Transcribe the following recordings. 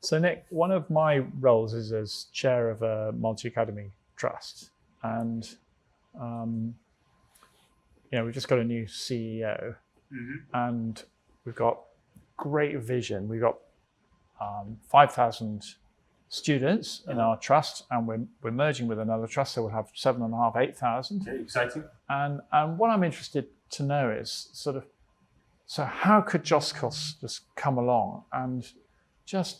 So Nick, one of my roles is as chair of a multi-academy trust, and we've just got a new CEO, and we've got great vision. We've got 5,000 students in our trust, and we're merging with another trust, so we'll have 7,500, 8,000. Okay, exciting. And what I'm interested to know is so how could JOSCOS just come along and just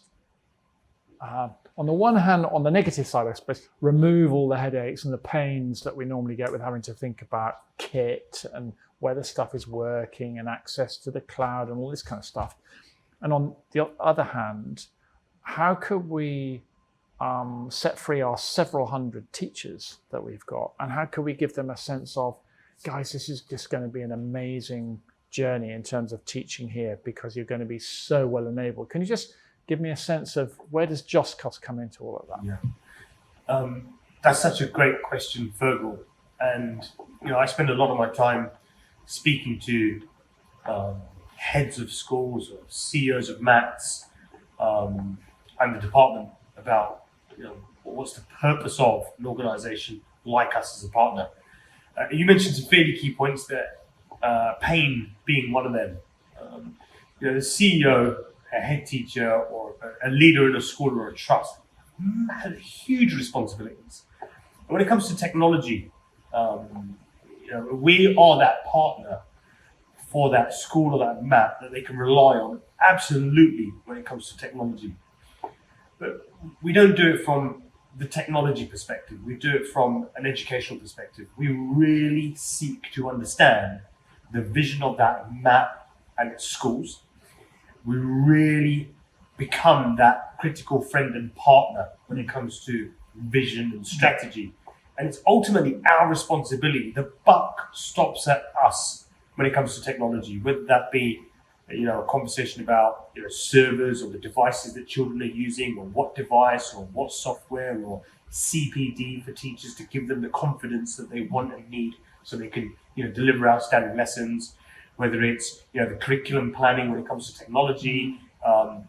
on the one hand, on the negative side, I suppose, remove all the headaches and the pains that we normally get with having to think about kit and whether stuff is working and access to the cloud and all this kind of stuff. And on the other hand, how could we set free our several hundred teachers that we've got? And how could we give them a sense of, guys, this is just going to be an amazing journey in terms of teaching here because you're going to be so well enabled. Can you just give me a sense of where does JOSCOS come into all of that? Yeah, that's such a great question, Fergal. And I spend a lot of my time speaking to heads of schools or CEOs of MATs and the department about what's the purpose of an organisation like us as a partner. You mentioned some fairly key points there. Pain being one of them. The CEO, a head teacher, or a leader in a school or a trust have huge responsibilities. And when it comes to technology, we are that partner for that school or that MAT that they can rely on absolutely when it comes to technology. But we don't do it from the technology perspective. We do it from an educational perspective. We really seek to understand the vision of that MAT and its schools. We really become that critical friend and partner when it comes to vision and strategy. And it's ultimately our responsibility. The buck stops at us when it comes to technology, whether that be a conversation about servers or the devices that children are using, or what device or what software, or CPD for teachers to give them the confidence that they want and need so they can deliver outstanding lessons, whether it's the curriculum planning when it comes to technology,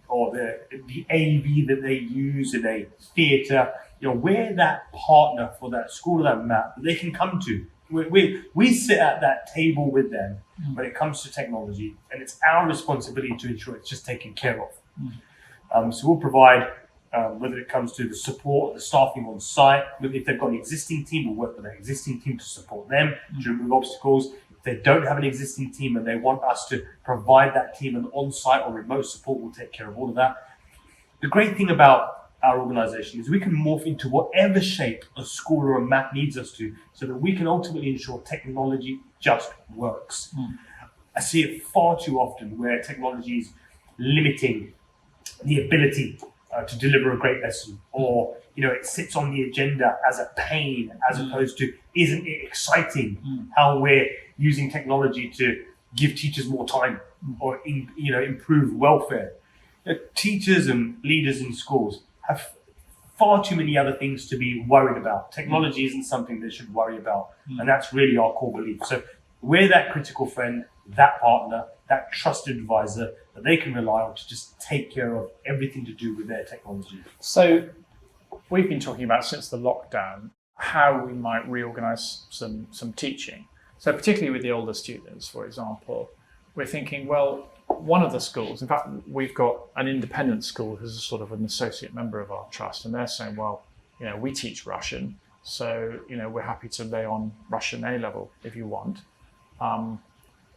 or the AV that they use in a theatre. We're that partner for that school or that MAT that they can come to. We sit at that table with them when it comes to technology, and it's our responsibility to ensure it's just taken care of. So we'll provide, whether it comes to the support, the staffing on site, if they've got an existing team, we'll work with that existing team to support them to remove obstacles. If they don't have an existing team and they want us to provide that team an on-site or remote support, we'll take care of all of that. The great thing about our organisation is we can morph into whatever shape a school or a MAT needs us to, so that we can ultimately ensure technology just works. I see it far too often where technology is limiting the ability to deliver a great lesson, or it sits on the agenda as a pain, as opposed to, isn't it exciting how we're using technology to give teachers more time or improve welfare. Teachers and leaders in schools have far too many other things to be worried about. Technology isn't something they should worry about, and that's really our core belief. So we're that critical friend, that partner, that trusted advisor that they can rely on to just take care of everything to do with their technology. So we've been talking about, since the lockdown, how we might reorganise some teaching. So particularly with the older students, for example, we're thinking, well, one of the schools, in fact, we've got an independent school who's a sort of an associate member of our trust, and they're saying, well, we teach Russian, so we're happy to lay on Russian A-level if you want.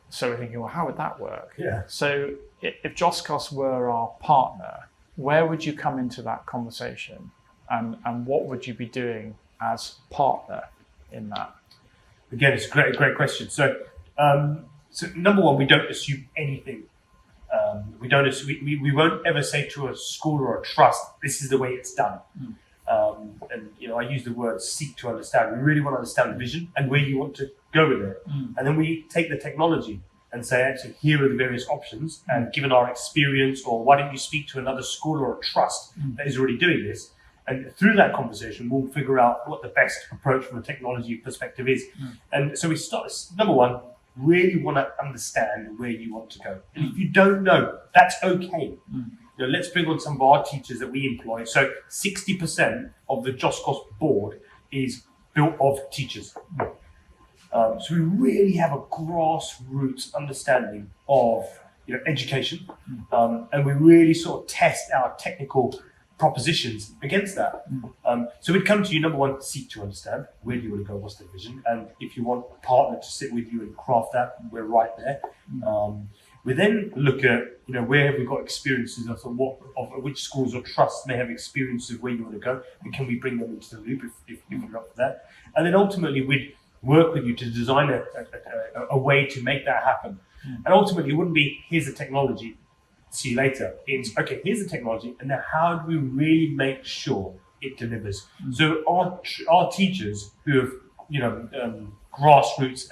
So we're thinking, well, how would that work? Yeah. So if JOSCOS were our partner, where would you come into that conversation, and what would you be doing as partner in that? Again, it's a great question. So number one, we don't assume anything. We won't ever say to a school or a trust, this is the way it's done. I use the word seek to understand. We really want to understand the vision and where you want to go with it. And then we take the technology and say, actually, here are the various options. And given our experience, or why don't you speak to another school or a trust that is already doing this? And through that conversation, we'll figure out what the best approach from a technology perspective is. And so we start, number one, really want to understand where you want to go. And if you don't know, that's okay. let's bring on some of our teachers that we employ. So 60% of the JOSCOS board is built of teachers. So we really have a grassroots understanding of education, and we really sort of test our technical propositions against that. So we'd come to you, number one, seek to understand where do you want to go, what's the vision, and if you want a partner to sit with you and craft that, we're right there. We then look at where have we got experiences of which schools or trusts may have experiences of where you want to go, and can we bring them into the loop if you're up for that. And then ultimately we'd work with you to design a way to make that happen. And ultimately it wouldn't be here's the technology, see you later. It's okay, here's the technology, and then how do we really make sure it delivers? So our teachers who have grassroots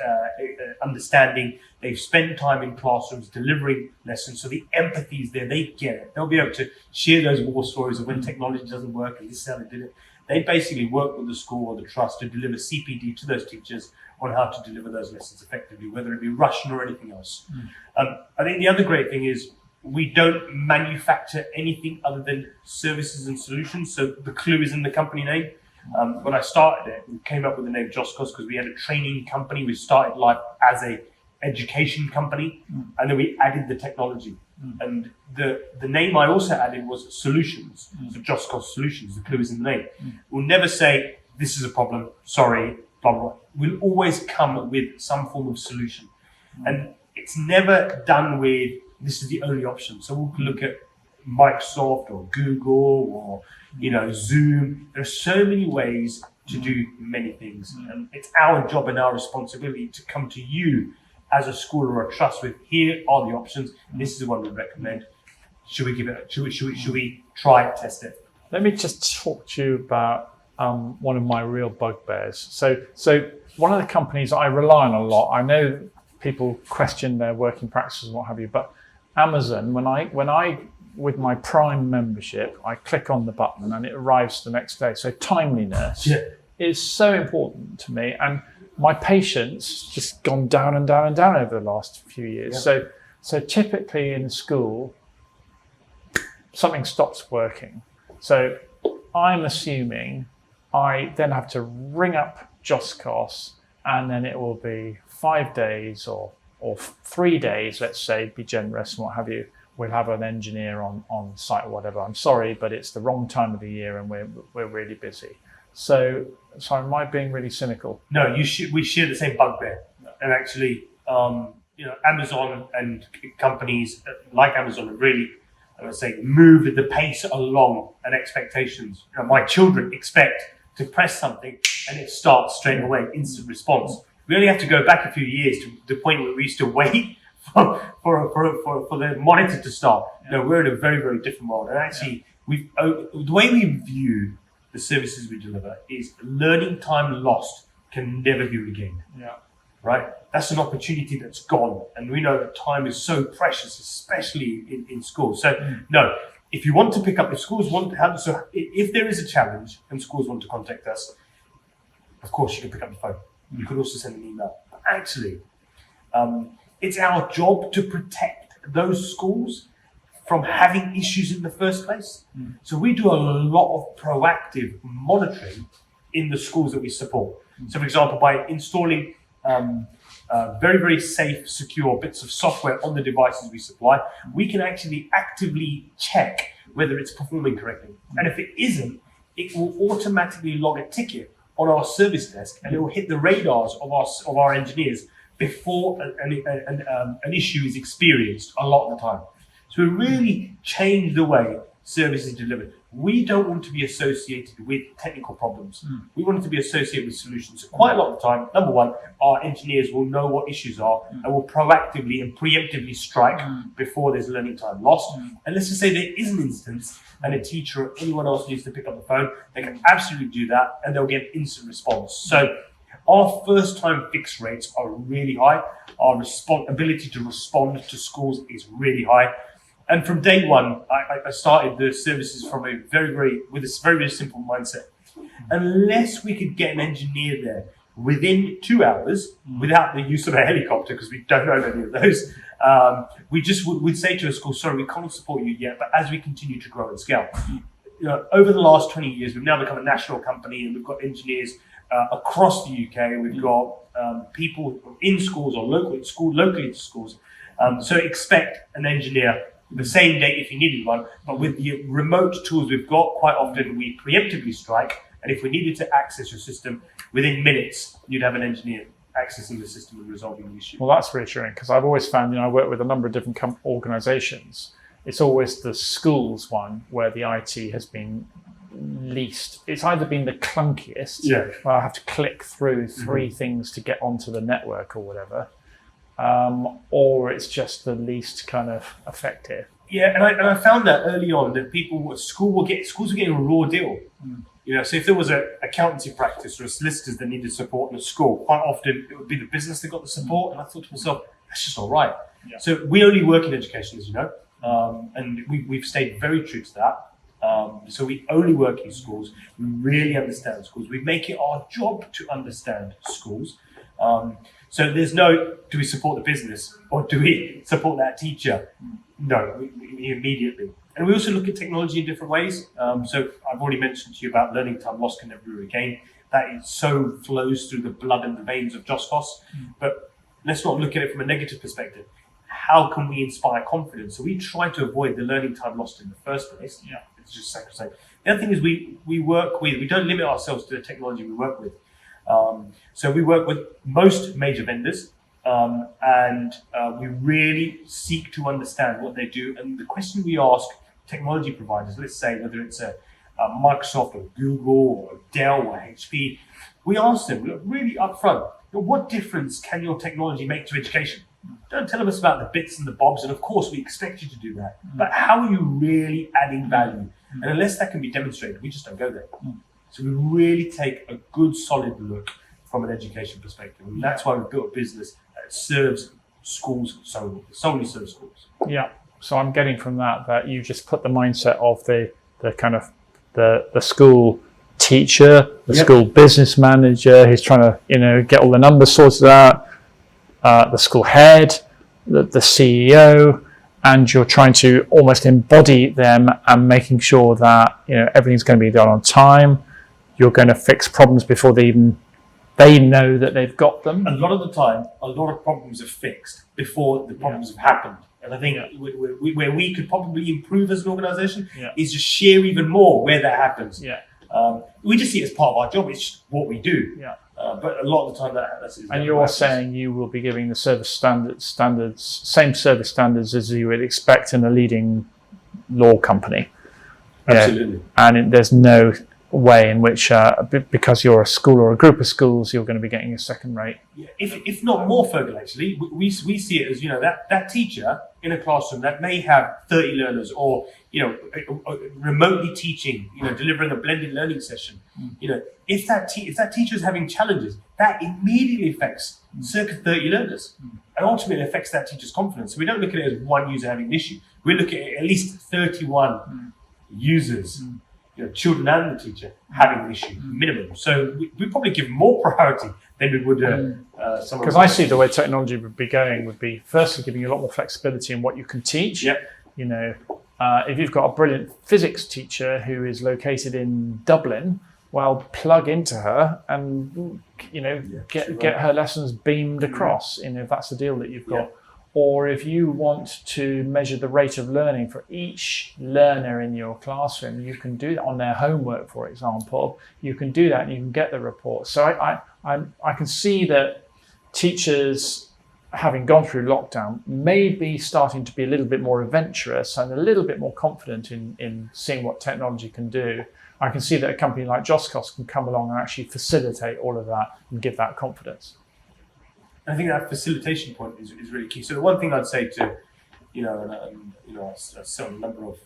understanding, they've spent time in classrooms delivering lessons, so the empathy is there, they get it. They'll be able to share those war stories of when technology doesn't work and this is how they did it. They basically work with the school or the trust to deliver CPD to those teachers on how to deliver those lessons effectively, whether it be Russian or anything else. I think the other great thing is we don't manufacture anything other than services and solutions. So the clue is in the company name. When I started it, we came up with the name JOSCOS because we had a training company. We started life as a education company, and then we added the technology. And the name I also added was solutions. So JOSCOS Solutions, the clue is in the name. We'll never say, this is a problem, sorry, blah, blah. We'll always come with some form of solution. And it's never done with, this is the only option. So we'll look at Microsoft or Google or Zoom. There are so many ways to do many things. And it's our job and our responsibility to come to you as a school or a trust with, here are the options, this is the one we recommend. Should we give it? Should we try it, test it? Let me just talk to you about one of my real bugbears. So one of the companies I rely on a lot, I know people question their working practices and what have you, but Amazon, when I with my Prime membership, I click on the button and it arrives the next day. So timeliness is so important to me, and my patience just gone down and down and down over the last few years. Yeah. So typically in school, something stops working. So I'm assuming I then have to ring up JOSCOS, and then it will be 5 days or 3 days, let's say, be generous and what have you. We'll have an engineer on site or whatever. I'm sorry, but it's the wrong time of the year and we're really busy. So am I being really cynical? No, we share the same bugbear. And actually, Amazon and companies like Amazon have really, I would say, moved the pace along and expectations. My children expect to press something and it starts straight away, instant response. We only have to go back a few years to the point where we used to wait for the monitor to start. No, we're in a very, very different world. And actually, the way we view the services we deliver is learning time lost can never be regained. Yeah. Right? That's an opportunity that's gone. And we know that time is so precious, especially in schools. So, no, if you want to pick up, if schools want to have, so if there is a challenge and schools want to contact us, of course you can pick up the phone. You could also send an email. But actually, it's our job to protect those schools from having issues in the first place. So we do a lot of proactive monitoring in the schools that we support. So for example, by installing very, very safe, secure bits of software on the devices we supply, we can actually actively check whether it's performing correctly. And if it isn't, it will automatically log a ticket on our service desk, and it will hit the radars of our engineers before an issue is experienced a lot of the time. So we really change the way service is delivered. We don't want to be associated with technical problems. We want it to be associated with solutions. So quite a lot of the time, number one, our engineers will know what issues are and will proactively and preemptively strike before there's learning time lost. And let's just say there is an instance and a teacher or anyone else needs to pick up the phone, they can absolutely do that and they'll get instant response. So our first time fix rates are really high. Our ability to respond to schools is really high. And from day one, I started the services from with this very, very simple mindset. Unless we could get an engineer there within 2 hours, without the use of a helicopter, because we don't own any of those, we just would say to a school, sorry, we can't support you yet, but as we continue to grow and scale. Over the last 20 years, we've now become a national company, and we've got engineers across the UK. We've got people in schools or locally to schools. So expect an engineer the same day if you needed one, but with the remote tools we've got, quite often we preemptively strike, and if we needed to access your system, within minutes, you'd have an engineer accessing the system and resolving the issue. Well, that's reassuring, because I've always found, I work with a number of different organisations. It's always the schools one where the IT has been least. It's either been the clunkiest, where I have to click through 3 things to get onto the network or whatever, or it's just the least kind of effective. Yeah, and I found that early on that schools were getting a raw deal. So if there was an accountancy practice or a solicitors that needed support in a school, quite often it would be the business that got the support. And I thought to myself, that's just not right. Yeah. So we only work in education, as you know, and we've stayed very true to that. So we only work in schools. We really understand schools. We make it our job to understand schools. So there's no, do we support the business or do we support that teacher? No, we immediately. And we also look at technology in different ways. So I've already mentioned to you about learning time lost can never be regained. That is so flows through the blood and the veins of JOSCOS. But let's not look at it from a negative perspective. How can we inspire confidence? So we try to avoid the learning time lost in the first place. Yeah, it's just sacrosanct. The other thing is we don't limit ourselves to the technology we work with. So we work with most major vendors, and we really seek to understand what they do. And the question we ask technology providers, let's say whether it's a Microsoft or Google or Dell or HP, we ask them really upfront, what difference can your technology make to education? Don't tell us about the bits and the bobs, and of course we expect you to do that, but how are you really adding value? And unless that can be demonstrated, we just don't go there. So we really take a good solid look from an education perspective, and that's why we've built a business that serves schools solely serves schools. Yeah. So I'm getting from that you just put the mindset of the kind of the school teacher, the school business manager who's trying to get all the numbers sorted out, the school head, the CEO, and you're trying to almost embody them and making sure that everything's going to be done on time. You're going to fix problems before they know that they've got them. A lot of the time, a lot of problems are fixed before the problems have happened. And I think where we could probably improve as an organisation is just share even more where that happens. Yeah. We just see it as part of our job. It's just what we do. Yeah. But a lot of the time that's and you're saying you will be giving the service standards, same service standards as you would expect in a leading law company. Absolutely. And there's no way in which, because you're a school or a group of schools, you're going to be getting a second rate. Yeah, if not more, Fergal, actually, we see it as that teacher in a classroom that may have 30 learners, or remotely teaching, delivering a blended learning session. If that teacher is having challenges, that immediately affects circa 30 learners, and ultimately affects that teacher's confidence. So we don't look at it as one user having an issue. We look at at least 31 users. Children and the teacher having an issue, minimum. So we probably give more priority than we would someone. Because I see the way technology would be going would be firstly giving you a lot more flexibility in what you can teach. Yep. If you've got a brilliant physics teacher who is located in Dublin, well, plug into her and get her lessons beamed across. If that's the deal that you've got. Yep. Or if you want to measure the rate of learning for each learner in your classroom, you can do that on their homework, for example. You can do that and you can get the report. So I can see that teachers, having gone through lockdown, may be starting to be a little bit more adventurous and a little bit more confident in seeing what technology can do. I can see that a company like JOSCOS can come along and actually facilitate all of that and give that confidence. I think that facilitation point is really key. So the one thing I'd say to, I sit on a number of,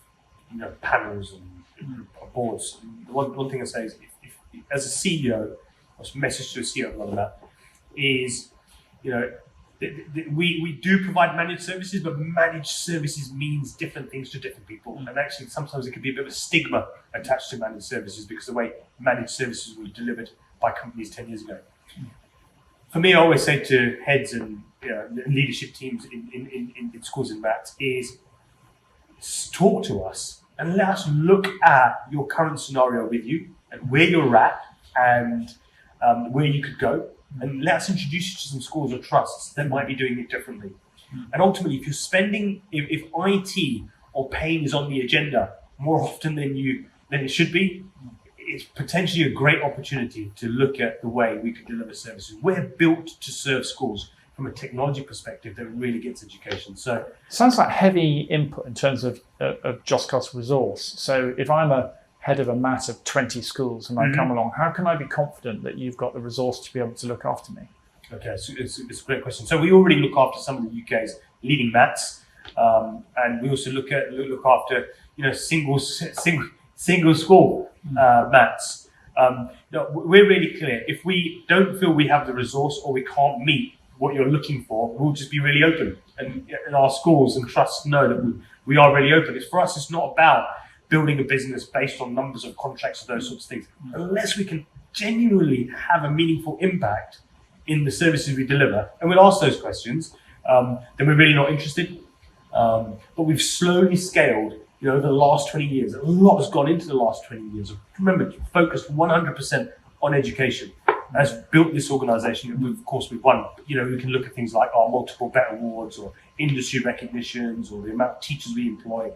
panels and boards. The one thing I say is, if as a CEO, or message to a CEO about that is, we do provide managed services, but managed services means different things to different people. And actually, sometimes it can be a bit of a stigma attached to managed services because the way managed services were delivered by companies 10 years ago. For me, I always say to heads and leadership teams in schools and maths is talk to us and let us look at your current scenario with you and where you're at and where you could go, and let us introduce you to some schools or trusts that might be doing it differently. And ultimately, if you're spending, if IT or pain is on the agenda more often than it should be, it's potentially a great opportunity to look at the way we could deliver services. We're built to serve schools from a technology perspective that really gets education. So sounds like heavy input in terms of JOSCOS resource. So if I'm a head of a mat of 20 schools and I come along, how can I be confident that you've got the resource to be able to look after me? Okay, so it's a great question. So we already look after some of the UK's leading mats, and we also look after single school mats. No, we're really clear. If we don't feel we have the resource or we can't meet what you're looking for, we'll just be really open, and our schools and trusts know that we are really open. For us, it's not about building a business based on numbers of contracts or those sorts of things. Unless we can genuinely have a meaningful impact in the services we deliver, and we'll ask those questions, then we're really not interested. But we've slowly scaled, over the last 20 years. A lot has gone into the last 20 years. Remember, focused 100% on education. Has built this organisation. Of course, we've won. We can look at things like our multiple BET awards or industry recognitions or the amount of teachers we employ.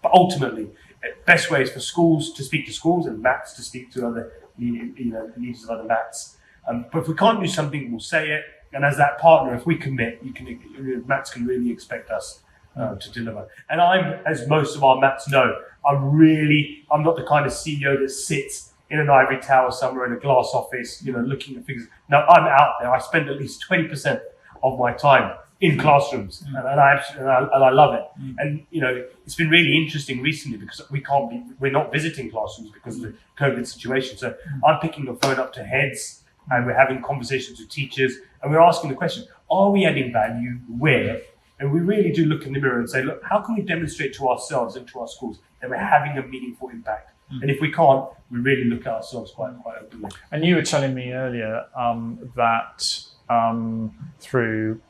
But ultimately, the best way is for schools to speak to schools and mats to speak to other leaders of other mats. But if we can't do something, we'll say it. And as that partner, if we commit, mats can really expect us to deliver. And I'm, as most of our mats know, I'm not the kind of CEO that sits in an ivory tower somewhere in a glass office, looking at figures. No, I'm out there. I spend at least 20% of my time in classrooms, and I love it. And it's been really interesting recently because we're not visiting classrooms because of the COVID situation. So I'm picking the phone up to heads, and we're having conversations with teachers, and we're asking the question: are we adding value? Where? And we really do look in the mirror and say, look, how can we demonstrate to ourselves and to our schools that we're having a meaningful impact? And if we can't, we really look at ourselves quite openly. And you were telling me earlier that through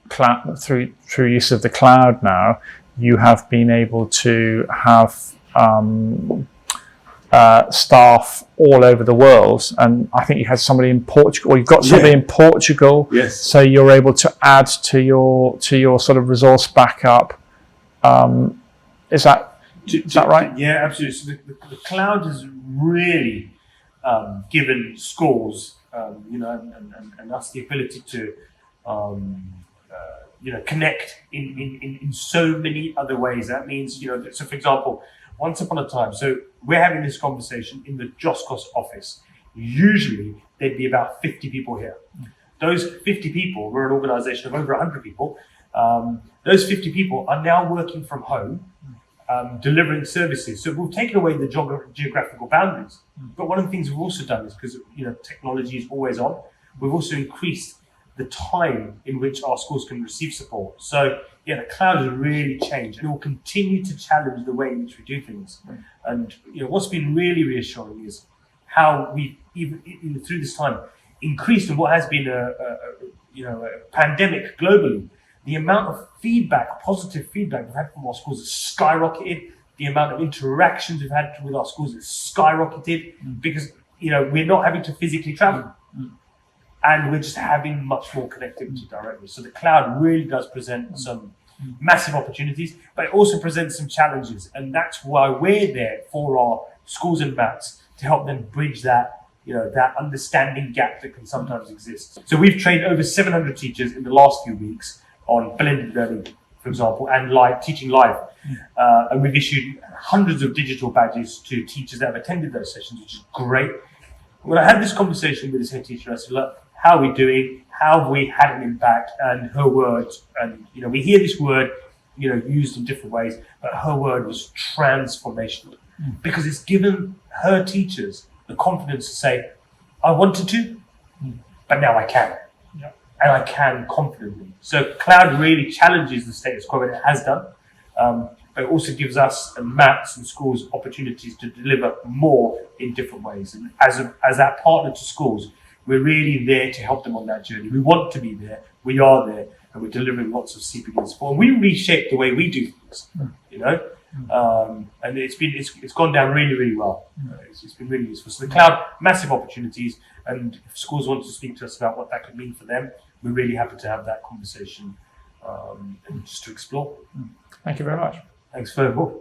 use of the cloud now, you have been able to have staff all over the world, and I think you had somebody in Portugal, or you've got somebody in Portugal. Yes. So you're able to add to your sort of resource backup. Is that right? Yeah, absolutely. So the cloud has really given schools, and us the ability to, connect in so many other ways. That means, so for example, once upon a time, so we're having this conversation in the JOSCOS office. Usually there'd be about 50 people here. Those 50 people, we're an organisation of over 100 people. Those 50 people are now working from home, delivering services. So we've taken away the geographical boundaries. But one of the things we've also done is, because technology is always on, we've also increased the time in which our schools can receive support. So the cloud has really changed, and it will continue to challenge the way in which we do things. And what's been really reassuring is how we, even through this time, increased in what has been a pandemic globally. The amount of feedback, positive feedback we've had from our schools has skyrocketed. The amount of interactions we've had with our schools has skyrocketed because we're not having to physically travel. And we're just having much more connectivity directly. So the cloud really does present some massive opportunities, but it also presents some challenges. And that's why we're there for our schools and mats to help them bridge that, that understanding gap that can sometimes exist. So we've trained over 700 teachers in the last few weeks on blended learning, for example, and teaching live. And we've issued hundreds of digital badges to teachers that have attended those sessions, which is great. When I had this conversation with this head teacher, I said, look, how are we doing? How have we had an impact? And her words, and we hear this word, used in different ways, but her word was transformational, because it's given her teachers the confidence to say, I wanted to, but now I can. Yeah. And I can confidently. So cloud really challenges the status quo, and it has done. But it also gives us and mats and schools opportunities to deliver more in different ways. And as that partner to schools, We're really there to help them on that journey. We want to be there. We are there, and we're delivering lots of CPD support. And we reshape the way we do things, you know. And it's gone down really, really well. It's been really useful. So the cloud, massive opportunities, and if schools want to speak to us about what that could mean for them, we're really happy to have that conversation and just to explore. Thank you very much. Thanks, Fergal.